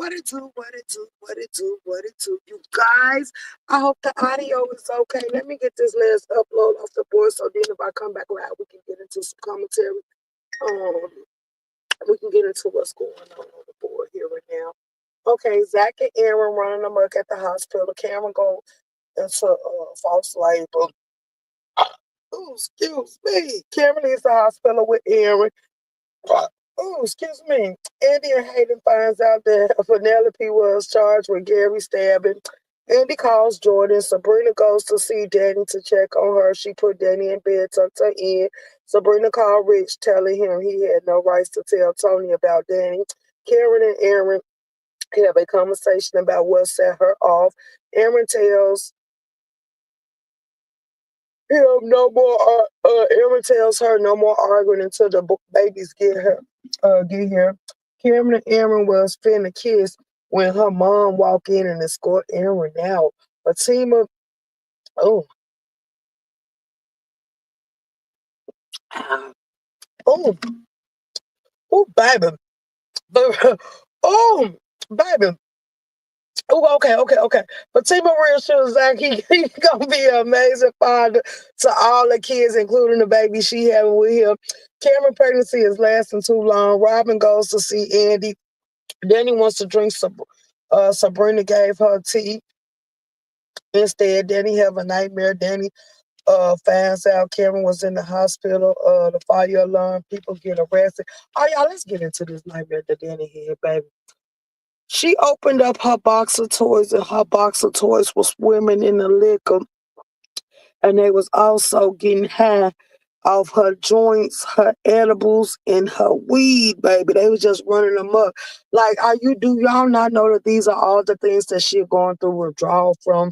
What it do, what it do, what it do, what it do. You guys, I hope the audio is okay. Let me get this last upload off the board so then if I come back live, we can get into some commentary. Um, we can get into what's going on the board here right now. Okay, Zach and Aaron running amok at the hospital. Cameron go into false labor. Oh, excuse me. Cameron leaves the hospital with Aaron. Oh, excuse me. Andy and Hayden finds out that Penelope was charged with Gary stabbing. Andy calls Jordan. Sabrina goes to see Danny to check on her. She put Danny in bed, tucked her in. Sabrina called Rich, telling him he had no rights to tell Tony about Danny. Karen and Aaron have a conversation about what set her off. Aaron tells him no more. Aaron tells her no more arguing until the babies get here. Cameron and Aaron was finna kiss when her mom walked in and escort Aaron out. Fatima, oh, oh, oh, baby, oh, baby. Oh, okay. Fatima reassures Zach he gonna be an amazing father to all the kids, including the baby she having with him. Cameron pregnancy is lasting too long. Robin goes to see Andy. Danny wants to drink some. Sabrina gave her tea. Instead, Danny have a nightmare. Danny finds out Cameron was in the hospital. The fire alarm, people get arrested. Oh, y'all, let's get into this nightmare that Danny had, baby. She opened up her box of toys, and her box of toys was swimming in the liquor, and they was also getting high off her joints, her edibles, and her weed, baby. They was just running them up. Like, do y'all not know that these are all the things that she going through withdrawal from?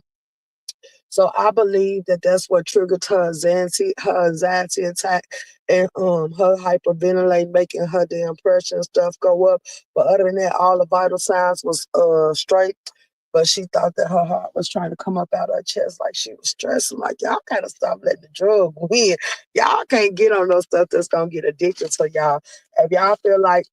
So I believe that that's what triggered her anxiety attack, and her hyperventilating, making her damn pressure and stuff go up. But other than that, all the vital signs was straight. But she thought that her heart was trying to come up out her chest, like she was stressing. Like, y'all gotta stop letting the drug win. Y'all can't get on those stuff that's gonna get addicted to y'all. If y'all feel like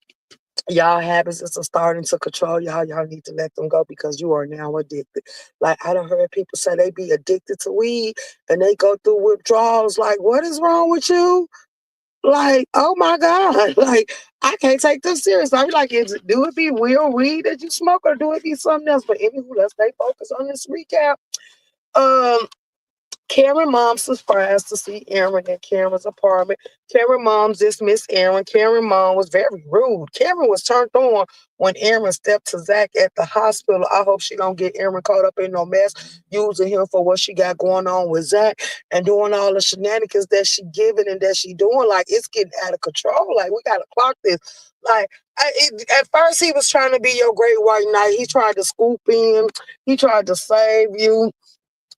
y'all habits is starting to control y'all need to let them go because you are now addicted. Like, I done heard people say they be addicted to weed and they go through withdrawals. Like, what is wrong with you? Like, oh my God. Like, I can't take this serious. I be like, do it be real weed that you smoke or do it be something else? But anywho, let's stay focused on this recap. Um, Karen mom surprised to see Aaron in Karen's apartment. Karen mom dismissed Aaron. Karen mom was very rude. Karen was turned on when Aaron stepped to Zach at the hospital. I hope she don't get Aaron caught up in no mess, using him for what she got going on with Zach and doing all the shenanigans that she giving and that she doing. Like, it's getting out of control. Like, we gotta clock this. Like, at first he was trying to be your great white knight. He tried to scoop in. He tried to save you.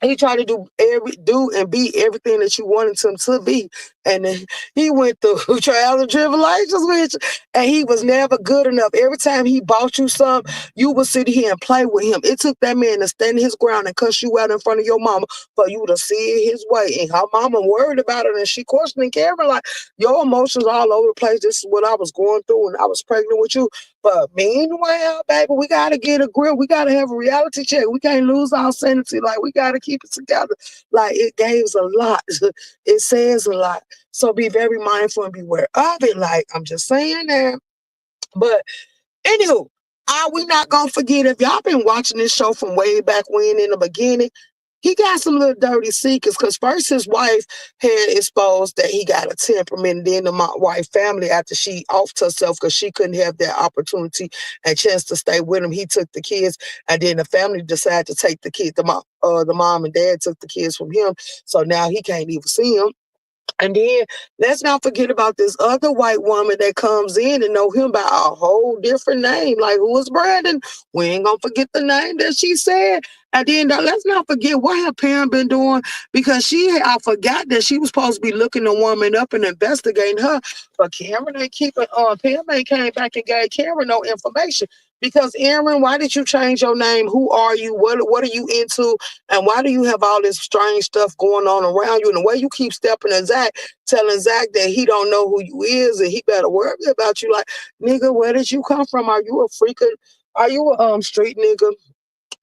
He tried to do and be everything that you wanted him to be. And then he went through trials and tribulations with you, and he was never good enough. Every time he bought you something, you would sit here and play with him. It took that man to stand his ground and cuss you out in front of your mama for you to see it his way. And her mama worried about it, and she questioning Karen like, your emotions all over the place. This is what I was going through, and I was pregnant with you. But meanwhile, baby, we got to get a grip. We got to have a reality check. We can't lose our sanity. Like, we got to keep it together. Like, it gives a lot. It says a lot. So be very mindful and beware of it. Like, I'm just saying that. But anywho, are we not going to forget, if y'all been watching this show from way back when in the beginning, he got some little dirty secrets, because first his wife had exposed that he got a temperament, and then the wife family, after she offed herself because she couldn't have that opportunity and chance to stay with him, he took the kids, and then the family decided to take the kid. The mom and dad took the kids from him, so now he can't even see them. And then let's not forget about this other white woman that comes in and know him by a whole different name. Like, who is Brandon? We ain't gonna forget the name that she said. And then let's not forget what her parent been doing, because I forgot that she was supposed to be looking the woman up and investigating her. But Cameron ain't keeping Pam ain't came back and gave Cameron no information. Because Aaron, why did you change your name? Who are you? What are you into? And why do you have all this strange stuff going on around you? And the way you keep stepping at Zach, telling Zach that he don't know who you is and he better worry about you. Like, nigga, where did you come from? Are you a freaking Are you a street nigga?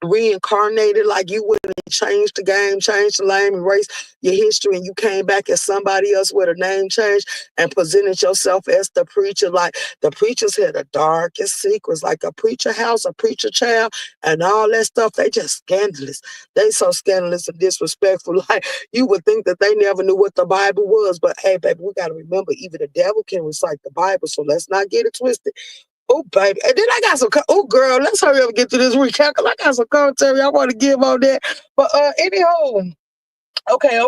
Reincarnated, like you went and changed the game, changed the name, erased your history, and you came back as somebody else with a name change and presented yourself as the preacher. Like the preachers had the darkest secrets, like a preacher house, a preacher child, and all that stuff. They just scandalous. They so scandalous and disrespectful. Like you would think that they never knew what the Bible was. But hey, baby, we got to remember, even the devil can recite the Bible. So let's not get it twisted. Oh, baby. And then I got some, oh, girl, let's hurry up and get to this recap because I got some commentary I want to give on that. But anyhow, okay.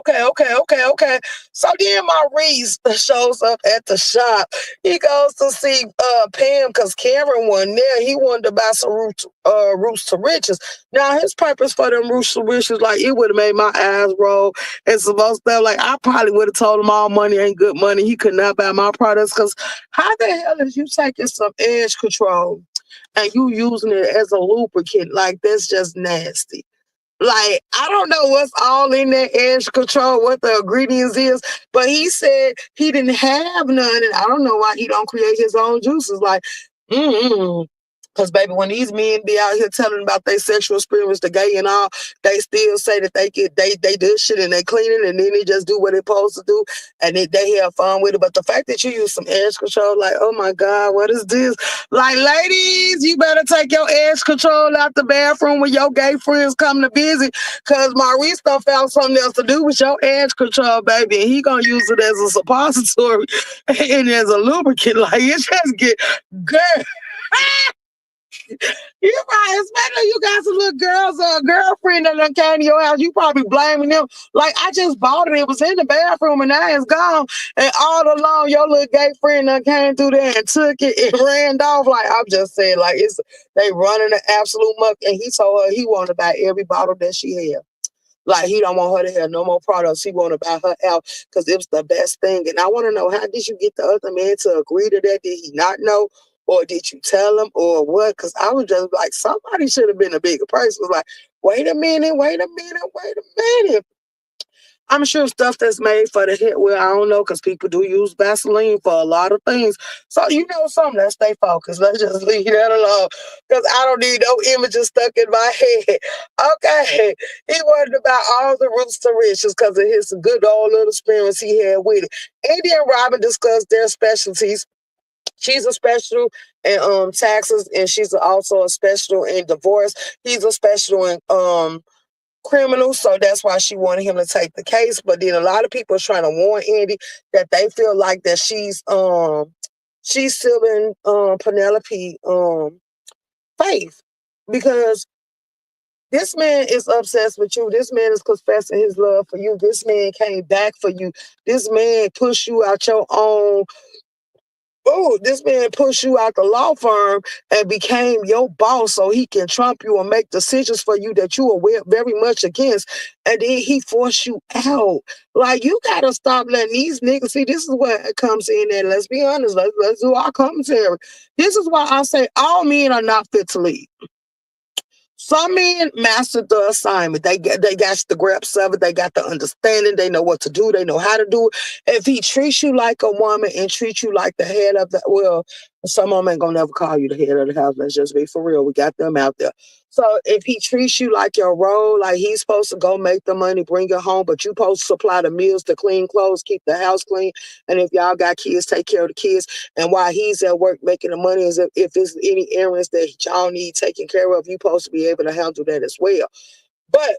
So then Maurice shows up at the shop. He goes to see Pam because Cameron wasn't there. He wanted to buy some roots to riches. Now his purpose for them roots to riches, like it would have made my eyes roll and some other stuff. Like I probably would have told him all money ain't good money. He could not buy my products because how the hell is you taking some edge control and you using it as a lubricant? Like that's just nasty. Like, I don't know what's all in that edge control, what the ingredients is, but he said he didn't have none, and I don't know why he don't create his own juices. Like, because baby, when these men be out here telling about their sexual experience, the gay and all, they still say that they do shit and they clean it and then they just do what they're supposed to do and they have fun with it. But the fact that you use some edge control, like, oh my God, what is this? Like, ladies, you better take your edge control out the bathroom when your gay friends come to visit, because Maurice done found something else to do with your edge control, baby, and he gonna use it as a suppository and as a lubricant. Like, it just get girl. You're right, especially you got some little girls or a girlfriend that done came to your house. You probably blaming them. Like, I just bought it. It was in the bathroom and now it's gone. And all along, your little gay friend done came through there and took it and ran off. Like, I'm just saying, like, they running the absolute muck. And he told her he wanted to buy every bottle that she had. Like, he don't want her to have no more products. He want to buy her out because it was the best thing. And I want to know, how did you get the other man to agree to that? Did he not know? Or did you tell him or what? Because I was just like, somebody should have been a bigger person. Was like, wait a minute. I'm sure stuff that's made for the hit. Well, I don't know, because people do use Vaseline for a lot of things. So you know something, let's stay focused. Let's just leave that alone. Because I don't need no images stuck in my head. Okay. He wanted to buy all the roots to riches because of his good old little experience he had with it. Andy and Robin discussed their specialties. She's a special in taxes, and she's also a special in divorce. He's a special in criminal, so that's why she wanted him to take the case. But then a lot of people are trying to warn Andy that they feel like that she's stealing Penelope faith, because this man is obsessed with you. This man is confessing his love for you. This man came back for you. This man pushed you out your own. Oh, this man pushed you out the law firm and became your boss so he can trump you and make decisions for you that you are very much against. And then he forced you out. Like, you got to stop letting these niggas see. This is what comes in there. Let's be honest. Let's do our commentary. This is why I say all men are not fit to lead. Some men mastered the assignment. They got the grips of it. They got the understanding. They know what to do. They know how to do it. If he treats you like a woman and treats you like the head of the, well, some of them ain't gonna never call you the head of the house. Let's just be for real. We got them out there. So if he treats you like your role, like he's supposed to go make the money, bring it home, but you supposed to supply the meals, the clean clothes, keep the house clean, and if y'all got kids, take care of the kids. And while he's at work making the money, as if there's any errands that y'all need taken care of, you supposed to be able to handle that as well. But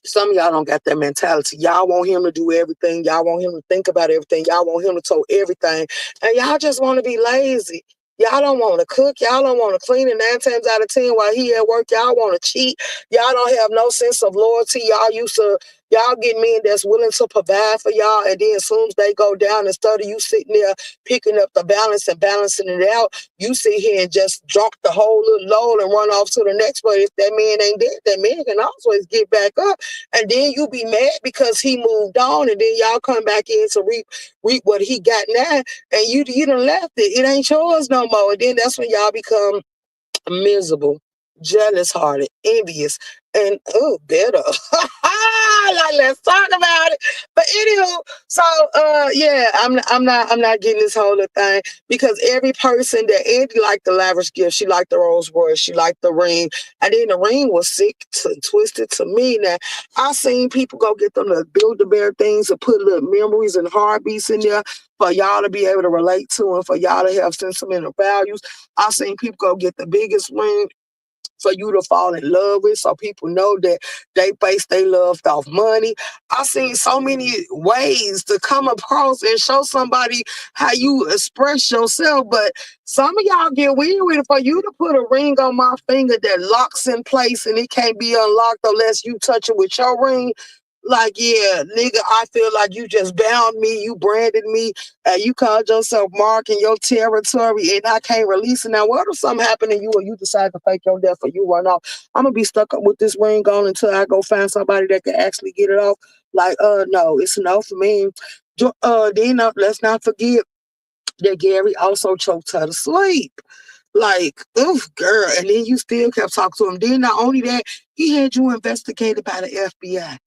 some of y'all don't got that mentality. Y'all want him to do everything. Y'all want him to think about everything. Y'all want him to tow everything. And y'all just want to be lazy. Y'all don't want to cook. Y'all don't want to clean it 9 times out of 10 while he at work. Y'all want to cheat. Y'all don't have no sense of loyalty. Y'all get men that's willing to provide for y'all. And then as soon as they go down, instead of you sitting there picking up the balance and balancing it out, you sit here and just drop the whole little load and run off to the next. But if that man ain't dead, that man can always get back up. And then you be mad because he moved on, and then y'all come back in to reap what he got now, and you done left it. It ain't yours no more. And then that's when y'all become miserable. jealous hearted, envious, and oh, bitter. Like, let's talk about it. But anywho, so yeah, I'm not getting this whole thing because every person that Andy liked the lavish gift, she liked the Rolls Royce, she liked the ring, and then the ring was sick to, twisted to me. Now I seen people go get them the Build-A-Bear things and put little memories and heartbeats in there for y'all to be able to relate to and for y'all to have sentimental values. I seen people go get the biggest ring for you to fall in love with so people know that they base they love off money. I've seen so many ways to come across and show somebody how you express yourself, but some of y'all get weird with it. For you to put a ring on my finger that locks in place and it can't be unlocked unless you touch it with your ring, like, yeah, nigga, I feel like you just bound me, you branded me, you called yourself Mark in your territory, and I can't release it. Now, what if something happened to you or you decide to fake your death or you run off? I'm gonna be stuck up with this ring on until I go find somebody that can actually get it off. Like, no, it's a no for me. Then let's not forget that Gary also choked her to sleep. Like, oof, girl. And then you still kept talking to him. Then not only that, he had you investigated by the FBI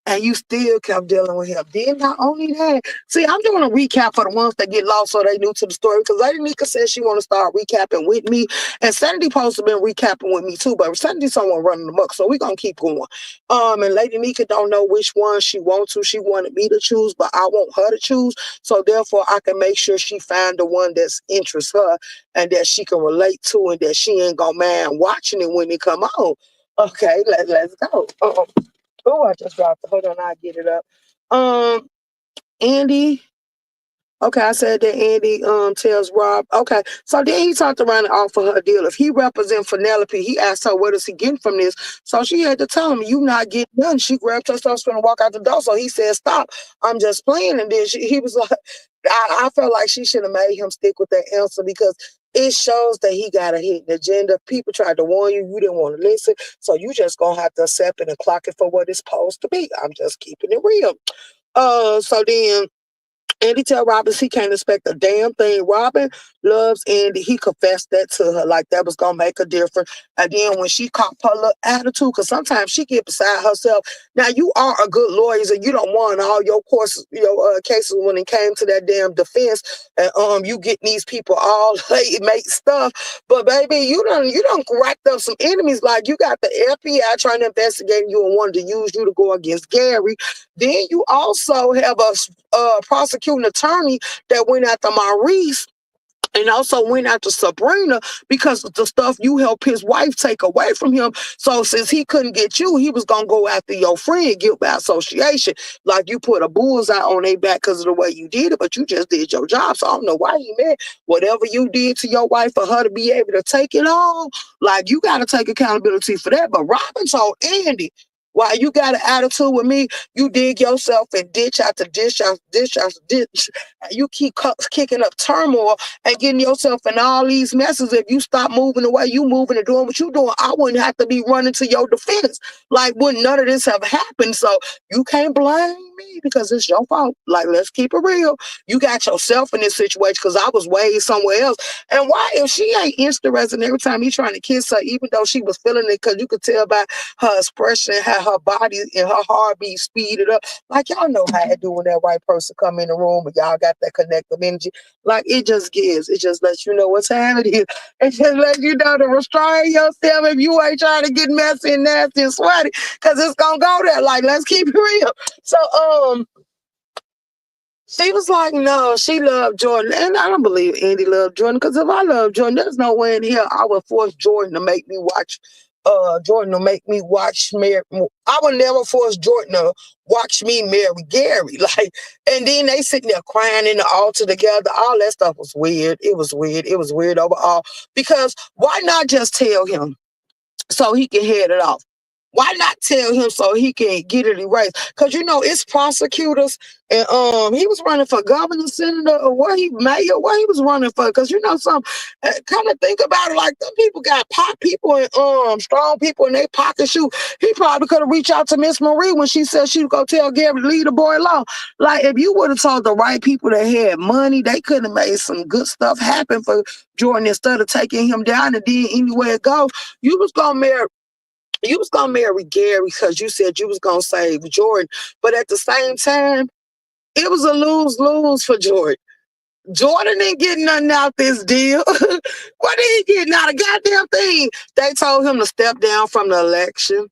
and you still kept dealing with him. Then not only that, see, I'm doing a recap for the ones that get lost so they new to the story because Lady Nika said she want to start recapping with me, and Sandy Post have been recapping with me too, but Sandy's someone running them up, so we're gonna keep going. And Lady Nika don't know which one she wants to. She wanted me to choose, but I want her to choose, so therefore I can make sure she find the one that's interests her and that she can relate to, and that she ain't gonna mind watching it when it come on. Okay, let's go. Oh, I just dropped it. Hold on, I'll get it up. Andy. Okay, I said that Andy tells Rob. Okay, so then he talked around and offered her a deal. If he represent Penelope, he asked her what is he getting from this. So she had to tell him, "You not getting none." She grabbed her stuff and walk out the door. So he said, "Stop! I'm just playing." And then he was like, I felt like she should have made him stick with that answer because it shows that he got a hidden agenda. People tried to warn you, you didn't want to listen, so you just gonna have to accept it and clock it for what it's supposed to be. I'm just keeping it real. So then Andy tell Robin he can't expect a damn thing. Robin loves Andy. He confessed that to her, like that was gonna make a difference. And then when she caught her little attitude, because sometimes she get beside herself. Now you are a good lawyer, and you don't want all your courses, your cases when it came to that damn defense, and you get these people all late make stuff. But baby, you don't racked up some enemies. Like you got the FBI trying to investigate you and wanted to use you to go against Gary. Then you also have a prosecuting attorney that went after Maurice and also went after Sabrina because of the stuff you helped his wife take away from him. So since he couldn't get you, he was gonna go after your friend, guilt by association. Like you put a bullseye on their back because of the way you did it, but you just did your job. So I don't know why he mad. Whatever you did to your wife for her to be able to take it all, like you gotta take accountability for that. But Robin told Andy, why you got an attitude with me, you dig yourself and ditch after ditch after ditch after ditch. And you keep kicking up turmoil and getting yourself in all these messes. If you stop moving the way you moving and doing what you doing, I wouldn't have to be running to your defense. Like, wouldn't none of this have happened? So you can't blame me because it's your fault. Like, let's keep it real. You got yourself in this situation because I was way somewhere else. And why, if she ain't interested every time he trying to kiss her, even though she was feeling it, because you could tell by her expression, how her body and her heartbeat speeded up. Like, y'all know how it do when that right person come in the room and y'all got that connective energy. Like, it just gives. It just lets you know what time it is. It just lets you know to restrain yourself if you ain't trying to get messy and nasty and sweaty, because it's going to go there. Like, let's keep it real. So, she was like, no, she loved Jordan. And I don't believe Andy loved Jordan, because if I love Jordan, there's no way in hell I would force Jordan to make me watch Mary. I would never force Jordan to watch me marry Gary. Like, and then they sitting there crying in the altar together. All that stuff was weird. It was weird. It was weird overall. Because why not just tell him so he can head it off? Why not tell him so he can get it erased? Because you know it's prosecutors, and he was running for governor, senator, or what he mayor, what he was running for. Because you know some, kind of think about it, like them people got pot people and strong people in their pocket shoe. He probably could have reached out to Miss Marie when she said she was gonna tell Gary to leave the boy alone. Like if you would have told the right people that had money, they could have made some good stuff happen for Jordan instead of taking him down and then anywhere it goes. You was gonna marry Gary because you said you was gonna save Jordan, but at the same time, it was a lose-lose for Jordan. Jordan didn't get nothing out this deal. What did he get? Not a goddamn thing. They told him to step down from the election.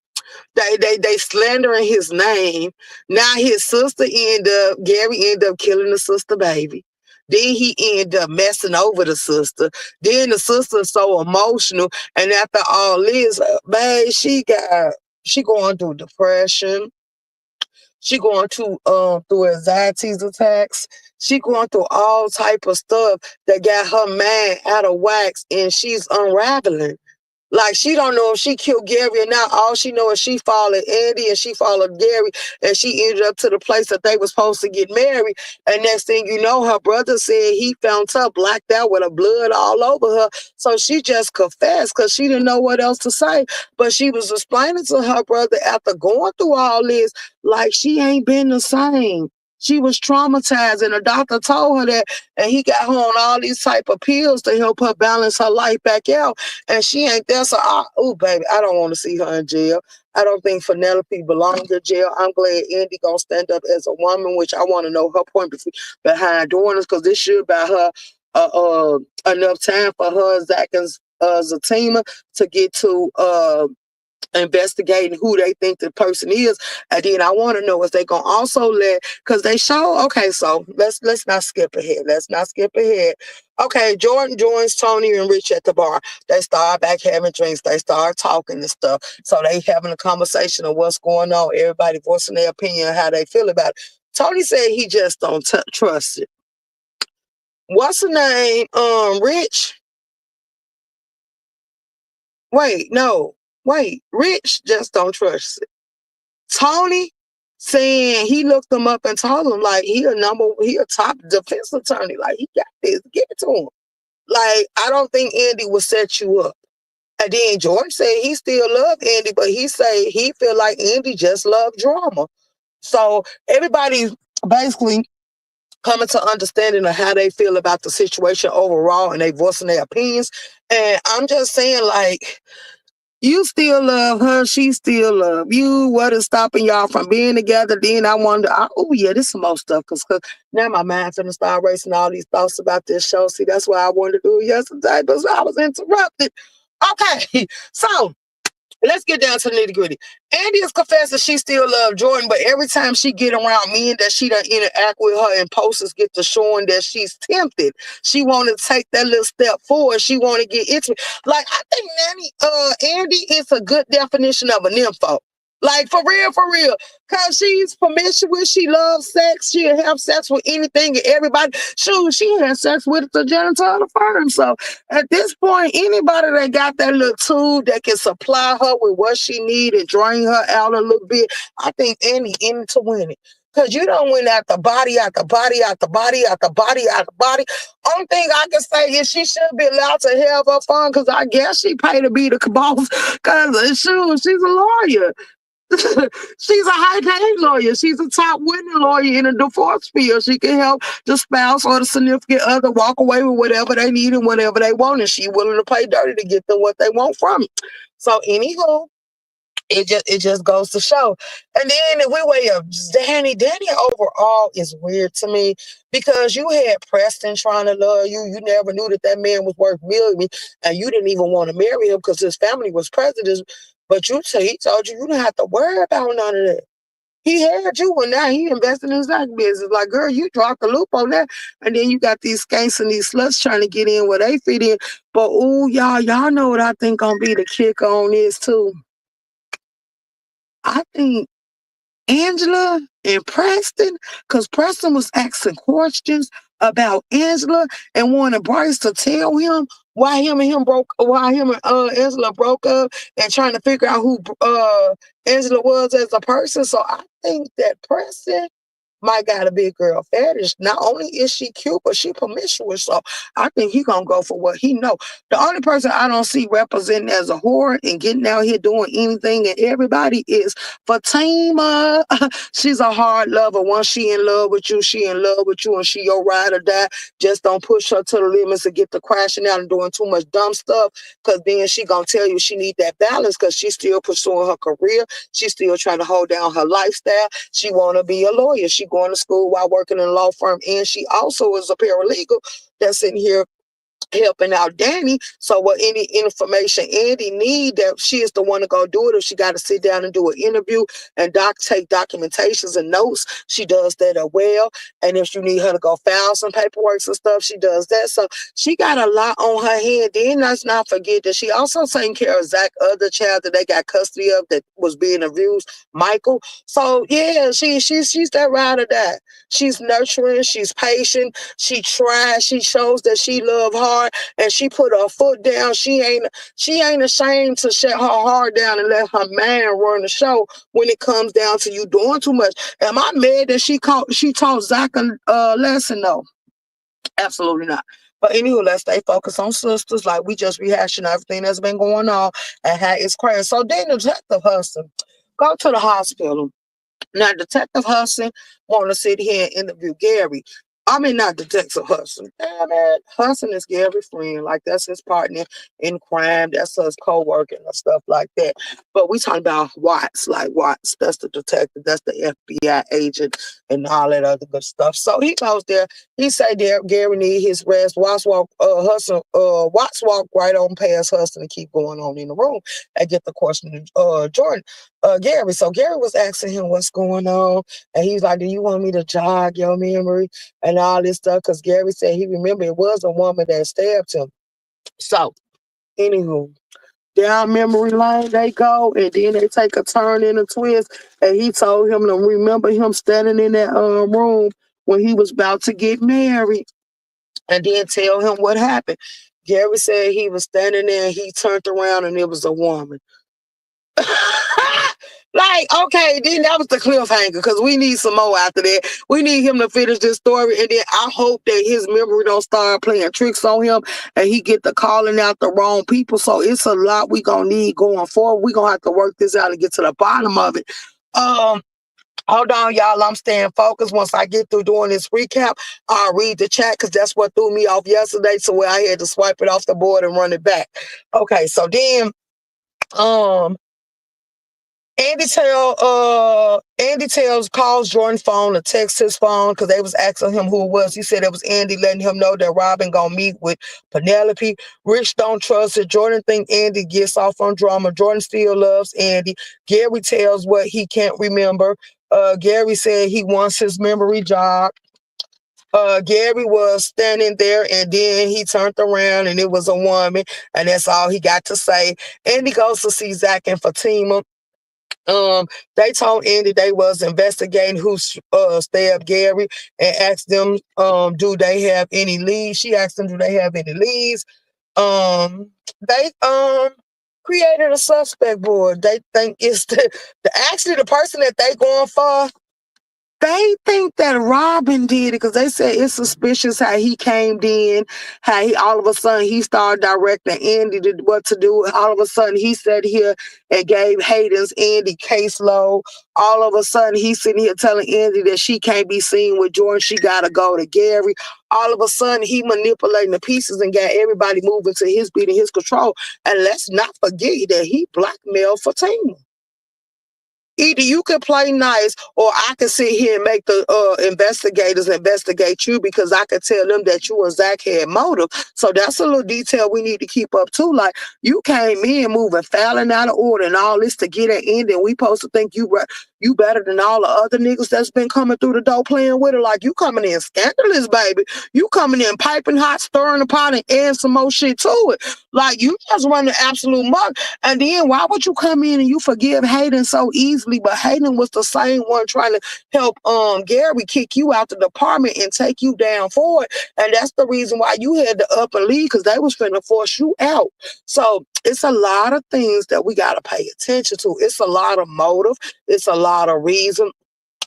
They slandering his name. Now his sister Gary ended up killing the sister baby. Then he ended up messing over the sister. Then the sister's so emotional. And after all this, babe, she going through depression. She going through anxiety attacks. She going through all type of stuff that got her mind out of wax, and she's unraveling. Like she don't know if she killed Gary or not. All she know is she followed Andy and she followed Gary, and she ended up to the place that they were supposed to get married. And next thing you know, her brother said he found her blacked out with her blood all over her. So she just confessed because she didn't know what else to say. But she was explaining to her brother after going through all this, like she ain't been the same. She was traumatized, and the doctor told her that, and he got her on all these type of pills to help her balance her life back out. And she ain't there. So, oh, baby, I don't want to see her in jail. I don't think Penelope belongs in jail. I'm glad Andy gonna stand up as a woman, which I want to know her point behind doing this, because this should buy her enough time for her, Zach and Zatima, to get to investigating who they think the person is. And then I want to know if they gonna also because they show, okay, so let's not skip ahead. Okay, Jordan joins Tony and Rich at the bar. They start back having drinks. They start talking and stuff. So they having a conversation of what's going on. Everybody voicing their opinion, how they feel about it. Tony said he just don't trust it. What's the name? Rich? Rich just don't trust it. Tony saying he looked him up and told him like he a top defense attorney. Like he got this, give it to him. Like I don't think Andy will set you up. And then George said he still love Andy, but he say he feel like Andy just love drama. So everybody's basically coming to understanding of how they feel about the situation overall, and they voicing their opinions. And I'm just saying, like, you still love her. She still love you. What is stopping y'all from being together? Then I wonder, oh yeah, this is some more stuff. Cause now my mind's gonna start racing all these thoughts about this show. See, that's why I wanted to do it yesterday, but I was interrupted. Okay, so let's get down to the nitty gritty. Andy is confessing she still loves Jordan, but every time she get around men that she done interact with her and posters get to showing that she's tempted. She want to take that little step forward. She want to get intimate. Like I think Andy is a good definition of a nympho. Like for real. Cause she's promiscuous. She loves sex. She'll have sex with anything and everybody. Shoot, she had sex with the janitor of the firm. So at this point, anybody that got that little tool that can supply her with what she need and drain her out a little bit, I think Andy in to win it. Cause you don't win out the body, out the body, out the body, out the body, out the body. Only thing I can say is she should be allowed to have her fun, cause I guess she paid to be the boss. Cause shoot, she's a lawyer. She's a high-paid lawyer. She's a top winning lawyer in a divorce field. She can help the spouse or the significant other walk away with whatever they need and whatever they want, and she's willing to play dirty to get them what they want from it. So, anywho, it just goes to show. And then if we weigh up Danny overall is weird to me because you had Preston trying to love you. You never knew that man was worth millions, and you didn't even want to marry him because his family was prejudice. But he told you don't have to worry about none of that. He had you, and now he invested in his own business. Like, girl, you dropped the loop on that. And then you got these skanks and these sluts trying to get in where they fit in. But, ooh, y'all know what I think gonna be the kick on this, too. I think Angela and Preston, because Preston was asking questions about Angela and wanted Bryce to tell him why him and Angela broke up, and trying to figure out who Angela was as a person. So I think that Preston might got a big girl fetish. Not only is she cute, but she promiscuous. So I think he gonna go for what he know. The only person I don't see representing as a whore and getting out here doing anything and everybody is Fatima. She's a hard lover. Once she in love with you, she in love with you, and she your ride or die. Just don't push her to the limits and get to crashing out and doing too much dumb stuff. Cause then she gonna tell you she need that balance because she's still pursuing her career. She's still trying to hold down her lifestyle. She wanna be a lawyer. She going to school while working in a law firm, and she also is a paralegal that's in here helping out Danny. So what any information Andy need, that she is the one to go do it. If she got to sit down and do an interview and take documentations and notes, she does that as well. And if you need her to go file some paperwork and stuff, she does that. So she got a lot on her head. Then let's not forget that she also taking care of Zach's other child that they got custody of that was being abused, Michael. So yeah, she's that ride or die. She's nurturing, she's patient, she tries, she shows that she love hard, and she put her foot down. She ain't ashamed to shut her heart down and let her man run the show when it comes down to you doing too much. Am I mad that she taught Zach a lesson? No, absolutely not. But anyway, let's stay focused on sisters. Like, we just rehashing everything that's been going on and how it's crazy. So then the detective hustle go to the hospital. Now, Detective Hudson want to sit here and interview Gary. I mean, not Detective Hudson. Damn it. Hudson is Gary's friend. Like, that's his partner in crime. That's his co-worker and stuff like that. But we talking about Watts. Like, Watts, that's the detective. That's the FBI agent and all that other good stuff. So he goes there. He say there Gary need his rest. Watts walk right on past Hudson and keep going on in the room and get the question Jordan. Gary. So Gary was asking him what's going on, and he's like, "Do you want me to jog your memory and all this stuff?" Because Gary said he remembered it was a woman that stabbed him. So, anywho, down memory lane they go, and then they take a turn in a twist. And he told him to remember him standing in that room when he was about to get married, and then tell him what happened. Gary said he was standing there, and he turned around, and it was a woman. Like, okay, then that was the cliffhanger because we need some more after that. We need him to finish this story, and then I hope that his memory don't start playing tricks on him and he get to calling out the wrong people. So it's a lot we gonna need going forward. We gonna have to work this out and get to the bottom of it. Hold on, y'all. I'm staying focused. Once I get through doing this recap, I'll read the chat because that's what threw me off yesterday, to where I had to swipe it off the board and run it back. Okay, so then Andy calls Jordan's phone or texts his phone because they was asking him who it was. He said it was Andy, letting him know that Robin gonna meet with Penelope. Rich don't trust it. Jordan think Andy gets off on drama. Jordan still loves Andy. Gary tells what he can't remember. Gary said he wants his memory jogged. Gary was standing there, and then he turned around and it was a woman, and that's all he got to say. Andy goes to see Zach and Fatima. They told Andy they was investigating who stabbed Gary, and asked them, do they have any leads? She asked them, do they have any leads? They created a suspect board. They think it's actually the person that they going for. They think that Robin did it because they said it's suspicious how he came in, how he all of a sudden he started directing Andy to what to do. All of a sudden he sat here and gave Hayden's Andy caseload. All of a sudden he's sitting here telling Andy that she can't be seen with Jordan. She got to go to Gary. All of a sudden he manipulating the pieces and got everybody moving to his beat and his control. And let's not forget that he blackmailed Fatima. Either you can play nice, or I can sit here and make the investigators investigate you, because I could tell them that you and Zach had motive. So that's a little detail we need to keep up too. Like, you came in moving, fouling out of order and all this to get an end, and we supposed to think you You better than all the other niggas that's been coming through the door playing with her. Like, you coming in scandalous, baby. You coming in piping hot, stirring the pot, and adding some more shit to it. Like, you just running absolute muck. And then why would you come in and you forgive Hayden so easily? But Hayden was the same one trying to help Gary kick you out the department and take you down for it. And that's the reason why you had to up and leave, because they was finna force you out. So it's a lot of things that we gotta pay attention to. It's a lot of motive. It's a lot of reason.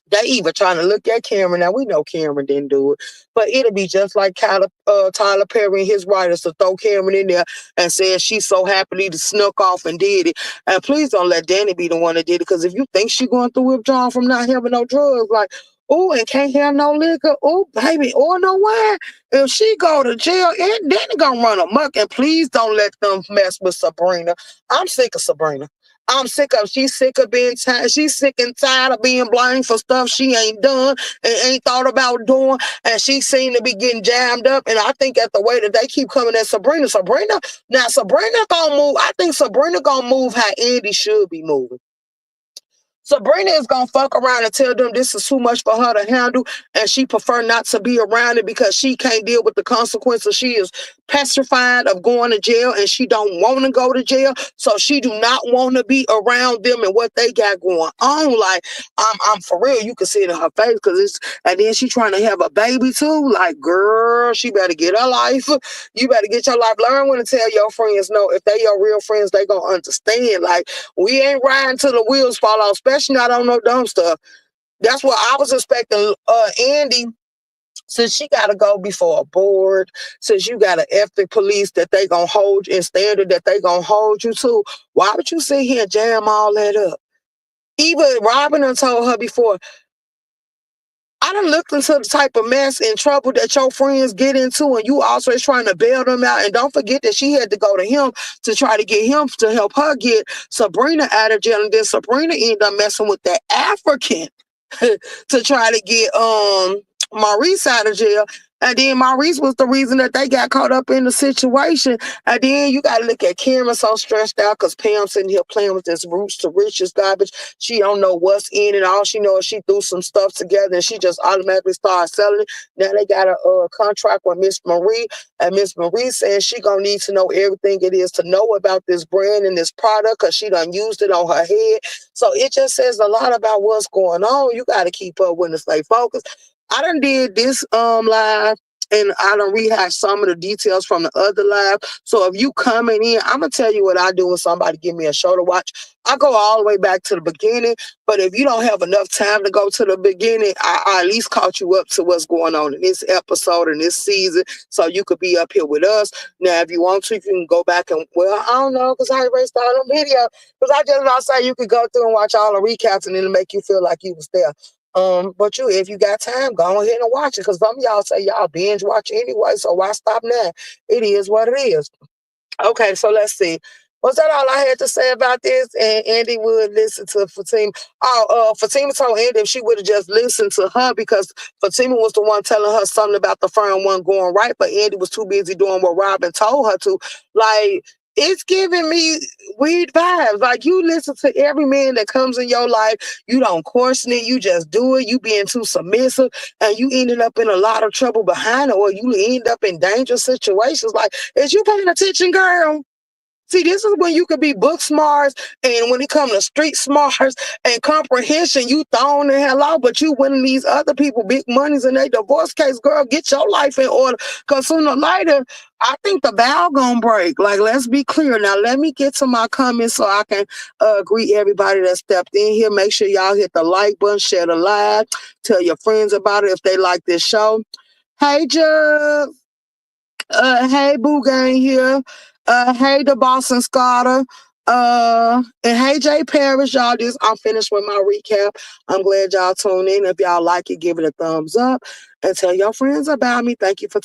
They even trying to look at Cameron. Now, we know Cameron didn't do it, but it'll be just like Tyler Perry and his writers to throw Cameron in there and say she's so happily to snuck off and did it. And please don't let Danny be the one that did it, because if you think she going through withdrawal from not having no drugs, like, oh, and can't have no liquor, oh, baby, or no wine, if she go to jail, Danny gonna run amok. And please don't let them mess with Sabrina. I'm sick of Sabrina. She's sick of being tired. She's sick and tired of being blamed for stuff she ain't done and ain't thought about doing. And she seemed to be getting jammed up. And I think at the way that they keep coming at Sabrina gonna move. I think Sabrina gonna move how Andy should be moving. Sabrina is gonna fuck around and tell them this is too much for her to handle, and she prefer not to be around it because she can't deal with the consequences. She is petrified of going to jail, and she don't want to go to jail, so she do not want to be around them and what they got going on. Like, I'm for real. You can see it in her face, because it's, and then she trying to have a baby too. Like, girl, she better get her life. You better get your life. Learn when to tell your friends no. If they your real friends, they gonna understand. Like, we ain't riding till the wheels fall off, especially not on no dumb stuff. That's what I was expecting. Andy, since she got to go before a board, since you got an ethic police that they gonna hold and standard that they gonna hold you to, why would you sit here and jam all that up? Even Robin done told her before, I done looked into the type of mess and trouble that your friends get into, and you also is trying to bail them out. And don't forget that she had to go to him to try to get him to help her get Sabrina out of jail. And then Sabrina ended up messing with that African to try to get Maurice out of jail. And then Maurice was the reason that they got caught up in the situation. And then you got to look at Cameron so stressed out because Pam sitting here playing with this roots to riches garbage. She don't know what's in it. All she knows is she threw some stuff together and she just automatically started selling it. Now they got a contract with Miss Marie. And Miss Marie says she going to need to know everything it is to know about this brand and this product because she done used it on her head. So it just says a lot about what's going on. You got to keep up with and stay focused. I done did this live, and I done rehashed some of the details from the other live. So if you coming in, I'm gonna tell you what I do when somebody give me a show to watch. I go all the way back to the beginning, but if you don't have enough time to go to the beginning, I at least caught you up to what's going on in this episode and this season, so you could be up here with us. Now, if you want to, you can go back and, well, I don't know, because I erased all them videos, because I just about to say you could go through and watch all the recaps, and it'll make you feel like you was there. But if you got time, go ahead and watch it, because some of y'all say y'all binge watch anyway, so why stop now? It is what it is. Okay, so let's see. Was that all I had to say about this? And Andy would listen to Fatima. Fatima told Andy if she would have just listened to her, because Fatima was the one telling her something about the firm wasn't going right, but Andy was too busy doing what Robin told her to. Like, it's giving me weird vibes. Like, you listen to every man that comes in your life. You don't question it. You just do it. You being too submissive, and you ended up in a lot of trouble behind it, or you end up in dangerous situations. Like, is you paying attention, girl? See, this is when you could be book smarts, and when it comes to street smarts and comprehension, you thrown the hell out, but you winning these other people big monies in their divorce case. Girl, get your life in order, because sooner or later, I think the bow gonna break. Like, let's be clear. Now, let me get to my comments so I can greet everybody that stepped in here. Make sure y'all hit the like button, share the live, tell your friends about it if they like this show. Hey, Jug. Hey, Boo Gang here. Hey, the Boston Scotter. And hey, Jay Parrish, y'all. I'm finished with my recap. I'm glad y'all tuned in. If y'all like it, give it a thumbs up and tell your friends about me. Thank you for